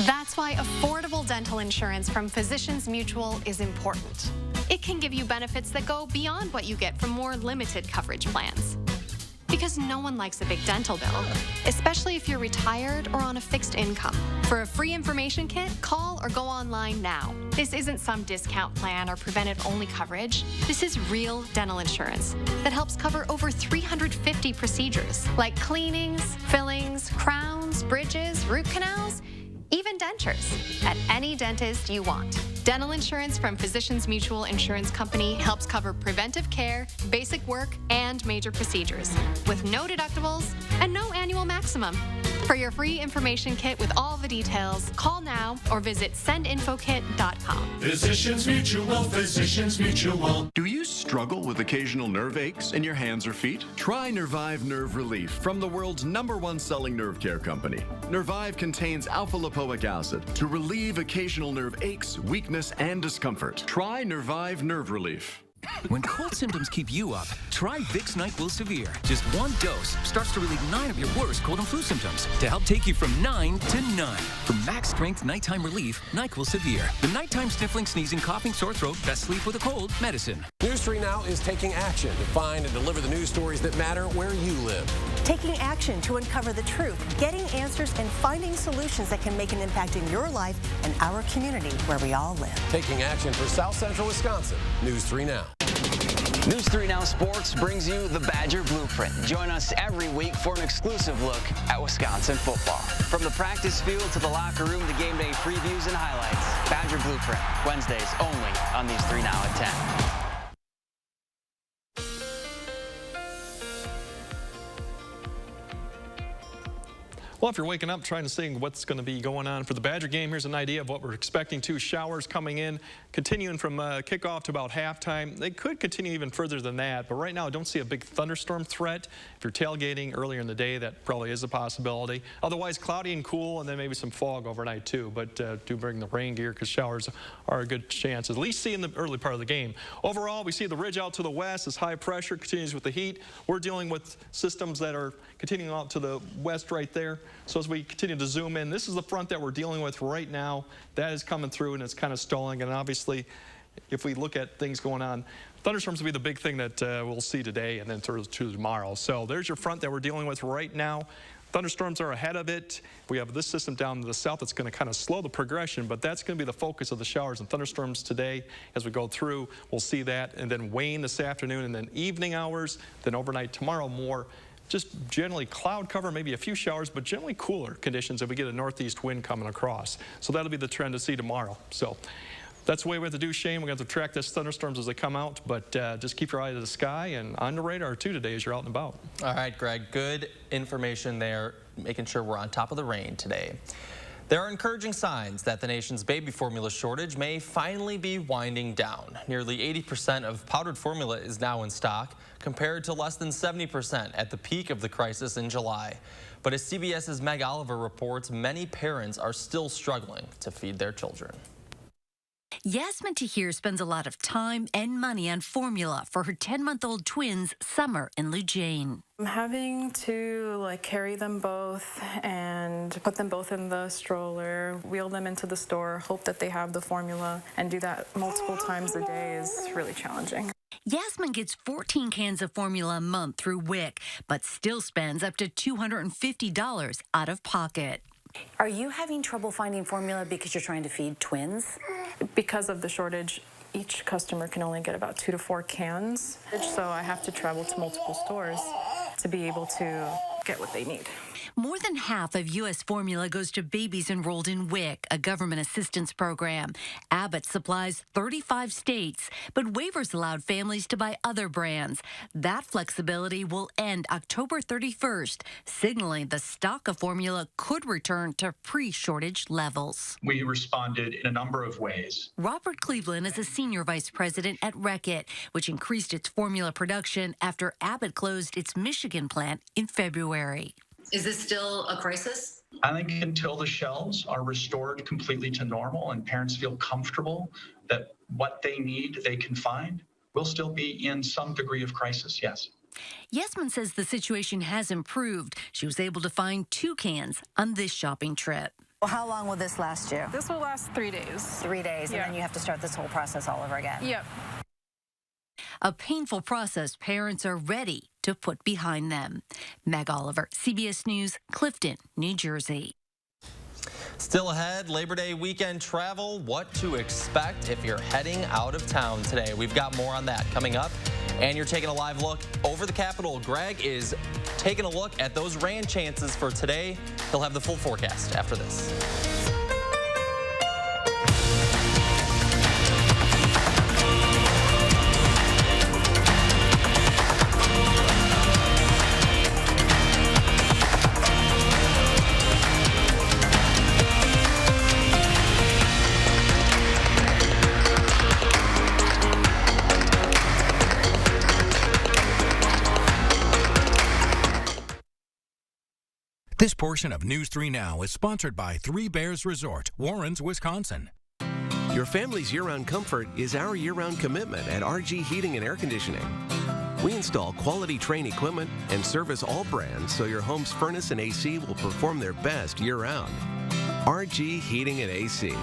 That's why affordable dental insurance from Physicians Mutual is important. It can give you benefits that go beyond what you get from more limited coverage plans. Because no one likes a big dental bill, especially if you're retired or on a fixed income. For a free information kit, call or go online now. This isn't some discount plan or preventive-only coverage. This is real dental insurance that helps cover over 350 procedures, like cleanings, fillings, crowns, bridges, root canals, even dentures, at any dentist you want. Dental insurance from Physicians Mutual Insurance Company helps cover preventive care, basic work, and major procedures with no deductibles and no annual maximum. For your free information kit with all the details, call now or visit sendinfokit.com. Physicians Mutual, Physicians Mutual. Do you struggle with occasional nerve aches in your hands or feet? Try Nervive Nerve Relief from the world's #1 selling nerve care company. Nervive contains alpha-lipoic acid to relieve occasional nerve aches, weakness, and discomfort. Try Nervive Nerve Relief. When cold symptoms keep you up, try Vicks NyQuil Severe. Just one dose starts to relieve 9 of your worst cold and flu symptoms to help take you from 9 to 9. For max strength nighttime relief, NyQuil Severe. The nighttime sniffling, sneezing, coughing, sore throat, best sleep with a cold, Madison. News 3 Now is taking action to find and deliver the news stories that matter where you live. Taking action to uncover the truth, getting answers, and finding solutions that can make an impact in your life and our community where we all live. Taking action for South Central Wisconsin. News 3 Now. News 3 Now Sports brings you the Badger Blueprint. Join us every week for an exclusive look at Wisconsin football. From the practice field to the locker room, the game day previews and highlights. Badger Blueprint, Wednesdays only on News 3 Now at 10. Well, if you're waking up trying to see what's going to be going on for the Badger game, here's an idea of what we're expecting. 2 showers coming in, continuing from kickoff to about halftime. They could continue even further than that, but right now I don't see a big thunderstorm threat. If you're tailgating earlier in the day, that probably is a possibility. Otherwise, cloudy and cool, and then maybe some fog overnight too, but do bring the rain gear because showers are a good chance, at least see in the early part of the game. Overall, we see the ridge out to the west as high pressure continues with the heat. We're dealing with systems that are continuing out to the west right there. So as we continue to zoom in, this is the front that we're dealing with right now. That is coming through and it's kind of stalling. And obviously, if we look at things going on, thunderstorms will be the big thing that we'll see today and then through to tomorrow. So there's your front that we're dealing with right now. Thunderstorms are ahead of it. We have this system down to the south that's going to kind of slow the progression, but that's going to be the focus of the showers and thunderstorms today. As we go through, we'll see that, and then wane this afternoon, and then evening hours, then overnight tomorrow more. Just generally cloud cover, maybe a few showers, but generally cooler conditions if we get a northeast wind coming across. So that'll be the trend to see tomorrow. So that's the way we have to do, Shane. We're going to have to track these thunderstorms as they come out, but just keep your eye to the sky and on the radar too today as you're out and about. All right, Greg, good information there, making sure we're on top of the rain today. There are encouraging signs that the nation's baby formula shortage may finally be winding down. Nearly 80% of powdered formula is now in stock, compared to less than 70% at the peak of the crisis in July. But as CBS's Meg Oliver reports, many parents are still struggling to feed their children. Yasmin Tahir spends a lot of time and money on formula for her 10-month-old twins, Summer and Lujane. I'm having to carry them both and put them both in the stroller, wheel them into the store, hope that they have the formula, and do that multiple times a day is really challenging. Yasmin gets 14 cans of formula a month through WIC, but still spends up to $250 out of pocket. Are you having trouble finding formula because you're trying to feed twins? Because of the shortage, each customer can only get about 2 to 4 cans, so I have to travel to multiple stores to be able to get what they need. More than half of U.S. formula goes to babies enrolled in WIC, a government assistance program. Abbott supplies 35 states, but waivers allowed families to buy other brands. That flexibility will end October 31st, signaling the stock of formula could return to pre-shortage levels. We responded in a number of ways. Robert Cleveland is a senior vice president at Reckitt, which increased its formula production after Abbott closed its Michigan plant in February. Is this still a crisis? I think until the shelves are restored completely to normal and parents feel comfortable that what they need they can find, we'll still be in some degree of crisis, yes. Yasmin says the situation has improved. She was able to find 2 cans on this shopping trip. Well, how long will this last you? This will last 3 days. 3 days, and then you have to start this whole process all over again. Yep. A painful process parents are ready to put behind them. Meg Oliver, CBS News, Clifton, New Jersey. Still ahead, Labor Day weekend travel, what to expect if you're heading out of town today. We've got more on that coming up. And you're taking a live look over the Capitol. Greg is taking a look at those rain chances for today. He'll have the full forecast after this. This portion of News 3 Now is sponsored by Three Bears Resort, Warrens, Wisconsin. Your family's year-round comfort is our year-round commitment at RG Heating and Air Conditioning. We install quality Trane equipment and service all brands so your home's furnace and AC will perform their best year-round. RG Heating and AC.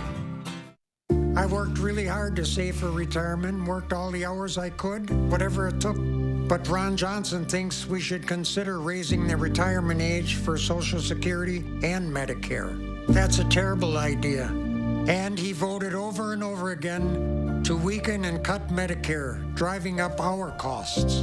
I worked really hard to save for retirement, worked all the hours I could, whatever it took. But Ron Johnson thinks we should consider raising the retirement age for Social Security and Medicare. That's a terrible idea. And he voted over and over again to weaken and cut Medicare, driving up our costs.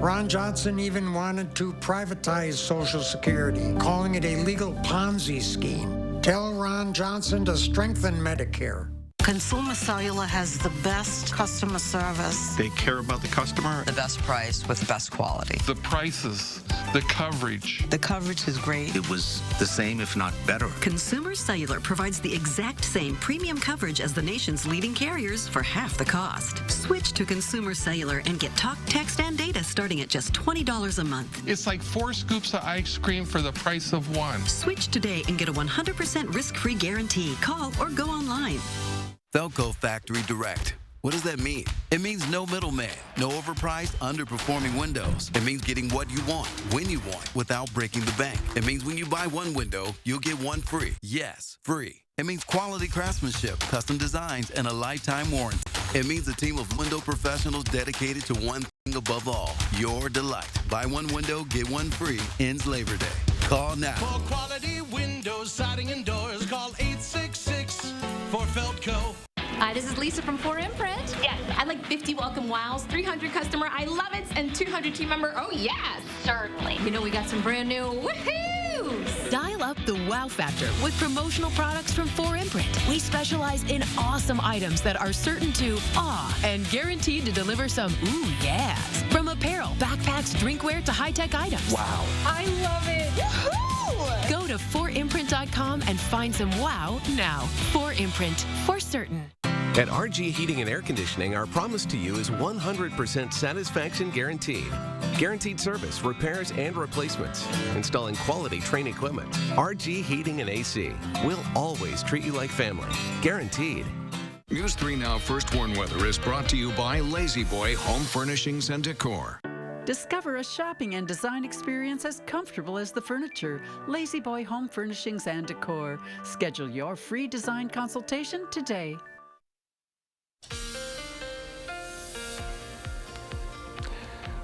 Ron Johnson even wanted to privatize Social Security, calling it a legal Ponzi scheme. Tell Ron Johnson to strengthen Medicare. Consumer Cellular has the best customer service. They care about the customer. The best price with the best quality. The prices, the coverage. The coverage is great. It was the same, if not better. Consumer Cellular provides the exact same premium coverage as the nation's leading carriers for half the cost. Switch to Consumer Cellular and get talk, text, and data starting at just $20 a month. It's like 4 scoops of ice cream for the price of 1. Switch today and get a 100% risk-free guarantee. Call or go online. Velco Factory Direct. What does that mean? It means no middleman, no overpriced, underperforming windows. It means getting what you want, when you want, without breaking the bank. It means when you buy one window, you'll get one free. Yes, free. It means quality craftsmanship, custom designs, and a lifetime warranty. It means a team of window professionals dedicated to one thing above all, your delight. Buy one window, get one free, ends Labor Day. Call now. For quality windows, siding, and doors, call 866 for Feltco. Hi, this is Lisa from 4Imprint. Yes. I like 50 welcome wows, 300 customer I love it, and 200 team member oh yes. Certainly. You know we got some brand new woohoos. Dial up the wow factor with promotional products from 4Imprint. We specialize in awesome items that are certain to awe and guaranteed to deliver some ooh yes. From apparel, backpacks, drinkware to high-tech items. Wow. I love it. Woohoo! Go to 4imprint.com and find some wow now. 4Imprint, for certain. At RG Heating and Air Conditioning, our promise to you is 100% satisfaction guaranteed. Guaranteed service, repairs, and replacements. Installing quality Trane equipment. RG Heating and AC. We'll always treat you like family. Guaranteed. News 3 Now First Warn Weather is brought to you by Lazy Boy Home Furnishings and Decor. Discover a shopping and design experience as comfortable as the furniture. Lazy Boy Home Furnishings and Decor. Schedule your free design consultation today.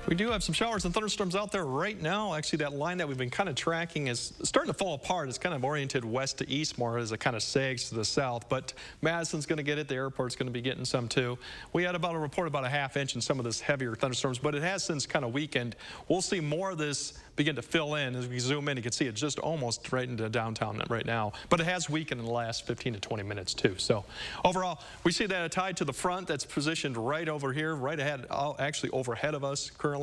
We do have some showers and thunderstorms out there right now. Actually, that line that we've been kind of tracking is starting to fall apart. It's kind of oriented west to east more as it kind of sags to the south. But Madison's going to get it. The airport's going to be getting some too. We had about a report about a ½ inch in some of this heavier thunderstorms, but it has since kind of weakened. We'll see more of this begin to fill in. As we zoom in, you can see it just almost right into downtown right now. But it has weakened in the last 15 to 20 minutes too. So overall, we see that tied to the front that's positioned right over here, right ahead, actually overhead of us currently.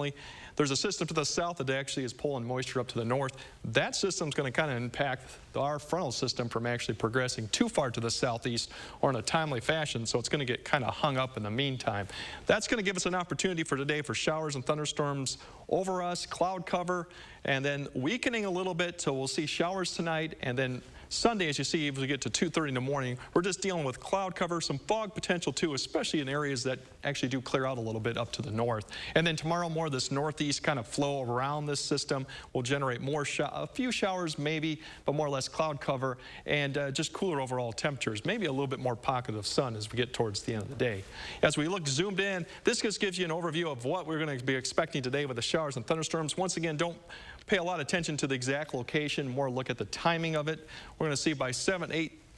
There's a system to the south that actually is pulling moisture up to the north. That system's going to kind of impact our frontal system from actually progressing too far to the southeast or in a timely fashion, so it's going to get kind of hung up in the meantime. That's going to give us an opportunity for today for showers and thunderstorms over us, cloud cover, and then weakening a little bit, so we'll see showers tonight and then Sunday, as you see, as we get to 2:30 in the morning, we're just dealing with cloud cover, some fog potential too, especially in areas that actually do clear out a little bit up to the north. And then tomorrow, more of this northeast kind of flow around this system will generate more a few showers maybe, but more or less cloud cover and just cooler overall temperatures. Maybe a little bit more pocket of sun as we get towards the end of the day. As we look zoomed in, this just gives you an overview of what we're going to be expecting today with the showers and thunderstorms. Once again, don't pay a lot of attention to the exact location, more look at the timing of it. We're going to see by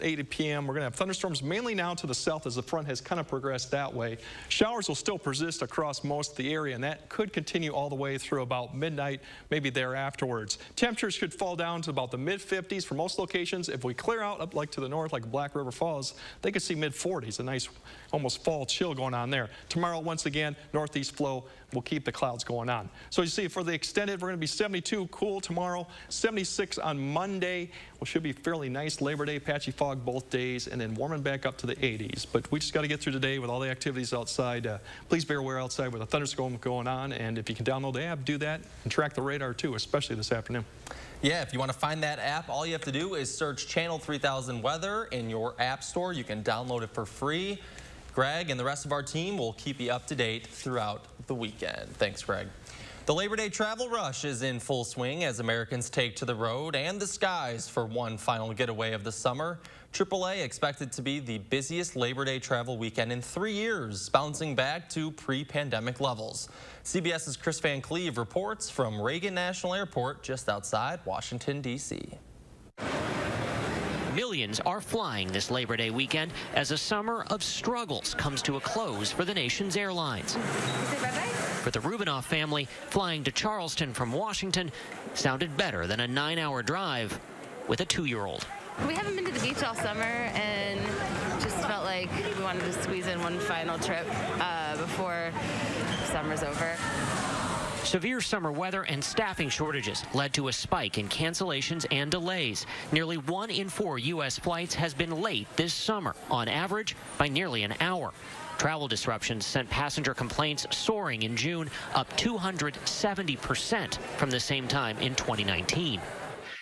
8 p.m. we're going to have thunderstorms mainly now to the south as the front has kind of progressed that way. Showers will still persist across most of the area, and that could continue all the way through about midnight, maybe there afterwards. Temperatures should fall down to about the mid-50s for most locations. If we clear out up like to the north, like Black River Falls, they could see mid-40s, a nice almost fall chill going on there. Tomorrow, once again, northeast flow will keep the clouds going on. So you see, for the extended, we're going to be 72 cool tomorrow, 76 on Monday, which should be fairly nice. Labor Day, patchy fog both days, and then warming back up to the 80s. But we just got to get through today with all the activities outside. Please be aware outside with a thunderstorm going on, and if you can download the app, do that, and track the radar too, especially this afternoon. Yeah, if you want to find that app, all you have to do is search Channel 3000 Weather in your app store. You can download it for free. Greg and the rest of our team will keep you up to date throughout the weekend. Thanks, Greg. The Labor Day travel rush is in full swing as Americans take to the road and the skies for one final getaway of the summer. AAA expected to be the busiest Labor Day travel weekend in 3 years, bouncing back to pre-pandemic levels. CBS's Chris Van Cleve reports from Reagan National Airport just outside Washington, D.C. Millions are flying this Labor Day weekend as a summer of struggles comes to a close for the nation's airlines. For the Rubinoff family, flying to Charleston from Washington sounded better than a 9-hour drive with a 2-year-old. We haven't been to the beach all summer and just felt like we wanted to squeeze in one final trip before summer's over. Severe summer weather and staffing shortages led to a spike in cancellations and delays. Nearly 1 in 4 U.S. flights has been late this summer, on average by nearly an hour. Travel disruptions sent passenger complaints soaring in June, up 270% from the same time in 2019.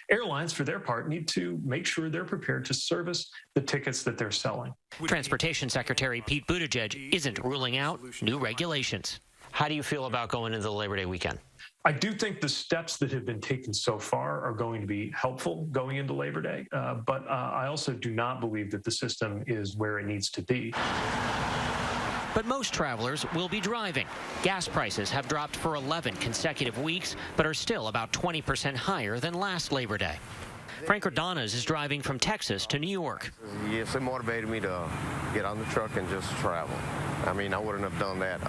Airlines, for their part, need to make sure they're prepared to service the tickets that they're selling. Transportation Secretary Pete Buttigieg isn't ruling out new regulations. How do you feel about going into the Labor Day weekend? I do think the steps that have been taken so far are going to be helpful going into Labor Day, but I also do not believe that the system is where it needs to be. But most travelers will be driving. Gas prices have dropped for 11 consecutive weeks, but are still about 20% higher than last Labor Day. Frank Ordonas is driving from Texas to New York. Yes, it motivated me to get on the truck and just travel. I mean, I wouldn't have done that,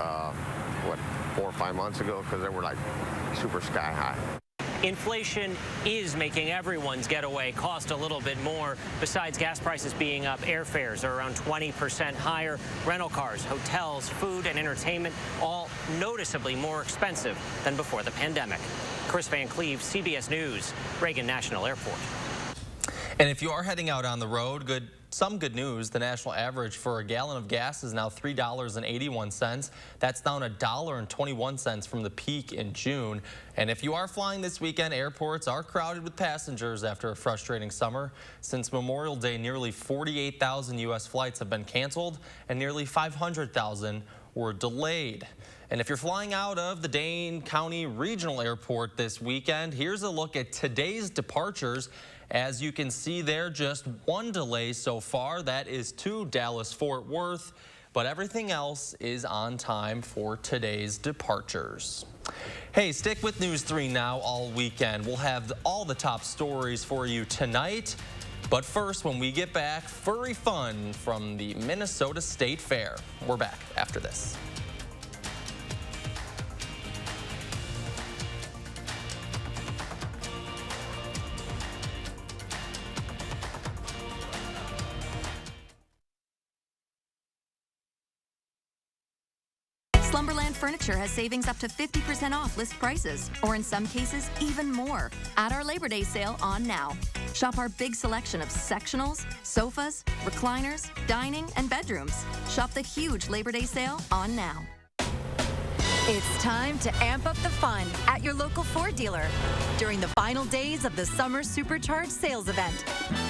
4 or 5 months ago because they were like super sky high. Inflation is making everyone's getaway cost a little bit more. Besides gas prices being up, airfares are around 20% higher. Rental cars, hotels, food, and entertainment all noticeably more expensive than before the pandemic. Chris Van Cleve, CBS News, Reagan National Airport. And if you are heading out on the road, some good news. The national average for a gallon of gas is now $3.81. That's down $1.21 from the peak in June. And if you are flying this weekend, airports are crowded with passengers after a frustrating summer. Since Memorial Day, nearly 48,000 U.S. flights have been canceled and nearly 500,000 were delayed. And if you're flying out of the Dane County Regional Airport this weekend, here's a look at today's departures. As you can see there, just one delay so far. That is to Dallas-Fort Worth, but everything else is on time for today's departures. Hey, stick with News 3 Now all weekend. We'll have all the top stories for you tonight. But first, when we get back, furry fun from the Minnesota State Fair. We're back after this. Slumberland Furniture has savings up to 50% off list prices, or in some cases, even more, at our Labor Day sale on now. Shop our big selection of sectionals, sofas, recliners, dining, and bedrooms. Shop the huge Labor Day sale on now. It's time to amp up the fun at your local Ford dealer during the final days of the Summer Supercharged sales event.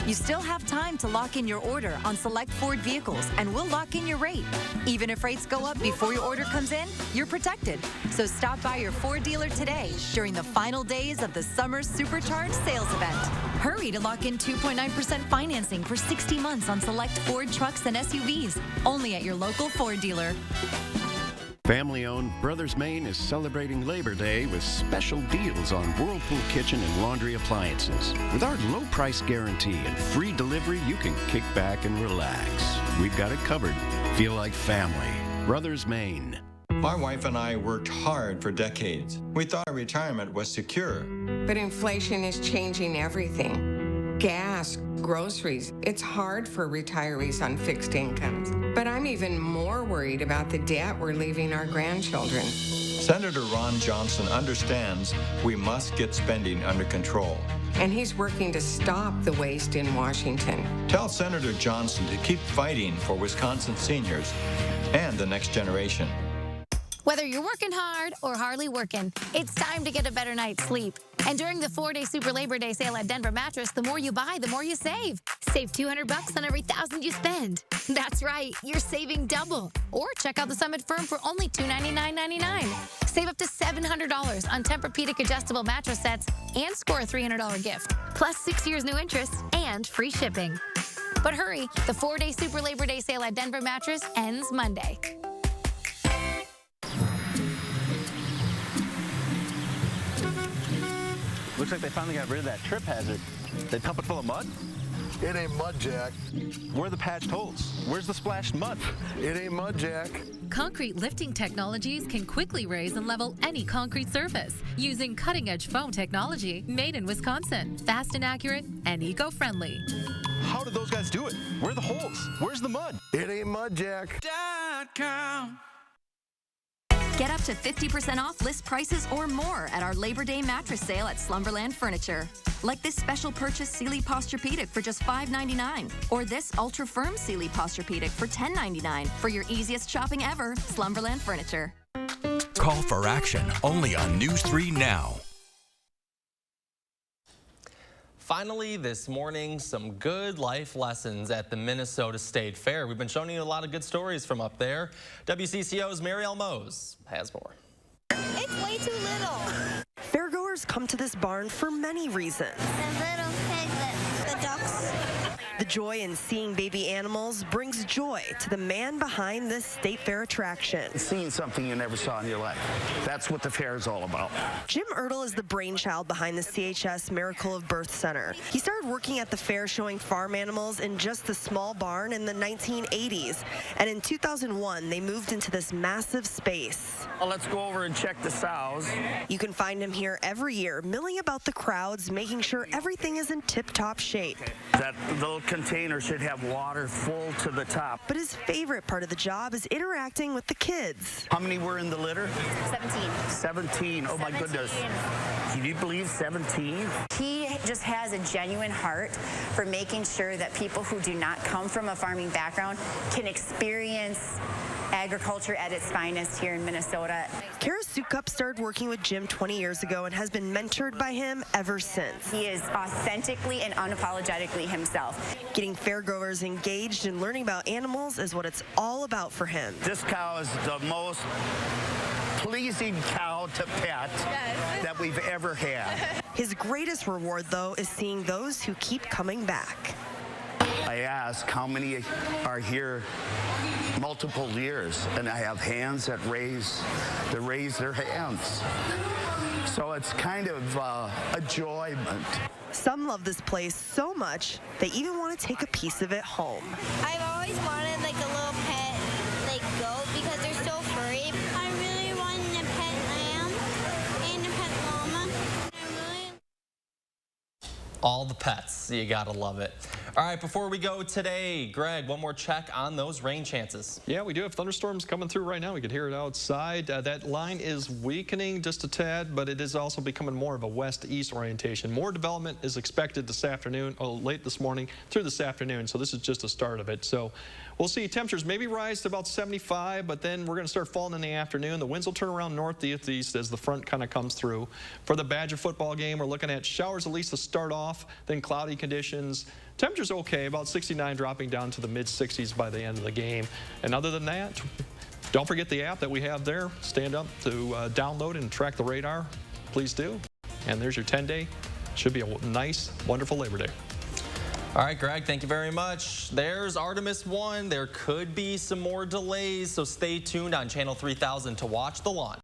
You still have time to lock in your order on select Ford vehicles, and we'll lock in your rate. Even if rates go up before your order comes in, you're protected. So stop by your Ford dealer today during the final days of the Summer Supercharged sales event. Hurry to lock in 2.9% financing for 60 months on select Ford trucks and SUVs, only at your local Ford dealer. Family-owned Brothers Maine is celebrating Labor Day with special deals on Whirlpool kitchen and laundry appliances. With our low price guarantee and free delivery, you can kick back and relax. We've got it covered. Feel like family. Brothers Maine. My wife and I worked hard for decades. We thought our retirement was secure. But inflation is changing everything. Gas, groceries. It's hard for retirees on fixed incomes. But I'm even more worried about the debt we're leaving our grandchildren. Senator Ron Johnson understands we must get spending under control. And he's working to stop the waste in Washington. Tell Senator Johnson to keep fighting for Wisconsin seniors and the next generation. Whether you're working hard or hardly working, it's time to get a better night's sleep. And during the 4-day Super Labor Day sale at Denver Mattress, the more you buy, the more you save. Save $200 on every $1,000 you spend. That's right, you're saving double. Or check out the Summit Firm for only $299.99. Save up to $700 on Tempur-Pedic adjustable mattress sets and score a $300 gift. Plus 6 years no interest and free shipping. But hurry, the 4-day Super Labor Day sale at Denver Mattress ends Monday. Looks like they finally got rid of that trip hazard. They pump it full of mud? It ain't mud, Jack. Where are the patched holes? Where's the splashed mud? It ain't mud, Jack. Concrete lifting technologies can quickly raise and level any concrete surface using cutting-edge foam technology made in Wisconsin. Fast and accurate and eco-friendly. How did those guys do it? Where are the holes? Where's the mud? It ain't mud, Jack. Get up to 50% off list prices or more at our Labor Day mattress sale at Slumberland Furniture. Like this special purchase Sealy Posturepedic for just $5.99, or this ultra firm Sealy Posturepedic for $10.99. For your easiest shopping ever, Slumberland Furniture. Call for action only on News 3 Now. Finally, this morning, some good life lessons at the Minnesota State Fair. We've been showing you a lot of good stories from up there. WCCO's Marielle Mose has more. It's way too little. Fairgoers come to this barn for many reasons. The little piglets. The ducks. The joy in seeing baby animals brings joy to the man behind this state fair attraction. Seeing something you never saw in your life. That's what the fair is all about. Jim Ertl is the brainchild behind the CHS Miracle of Birth Center. He started working at the fair showing farm animals in just the small barn in the 1980s. And in 2001, they moved into this massive space. Well, let's go over and check the sows. You can find him here every year, milling about the crowds, making sure everything is in tip-top shape. That little container should have water full to the top. But his favorite part of the job is interacting with the kids. How many were in the litter? 17. 17. Oh, my goodness. Can you believe 17? He just has a genuine heart for making sure that people who do not come from a farming background can experience agriculture at its finest here in Minnesota. Kara Sukup started working with Jim 20 years ago and has been mentored by him ever since. He is authentically and unapologetically himself. Getting fairgoers engaged and learning about animals is what it's all about for him. This cow is the most pleasing cow to pet that we've ever had. His greatest reward, though, is seeing those who keep coming back. I ask how many are here multiple years, and I have hands that raise their hands. So it's kind of enjoyment. Some love this place so much they even want to take a piece of it home. I've always wanted like a little pet like goat because they're so furry. I really want a pet lamb and a pet llama. All the pets, you gotta love it. All right, before we go today, Greg, one more check on those rain chances. Yeah, we do have thunderstorms coming through right now. We can hear it outside. That line is weakening just a tad, but it is also becoming more of a west-east orientation. More development is expected this afternoon, late this morning through this afternoon, so this is just the start of it. So We'll see temperatures maybe rise to about 75, but then we're going to start falling in the afternoon. The winds will turn around northeast as the front kind of comes through. For the Badger football game, we're looking at showers at least to start off, then cloudy conditions. Temperatures okay, about 69, dropping down to the mid-60s by the end of the game. And other than that, don't forget the app that we have there. Stand up to download and track the radar. Please do. And there's your 10-day. Should be a nice, wonderful Labor Day. All right, Greg, thank you very much. There's Artemis 1. There could be some more delays, so stay tuned on Channel 3000 to watch the launch.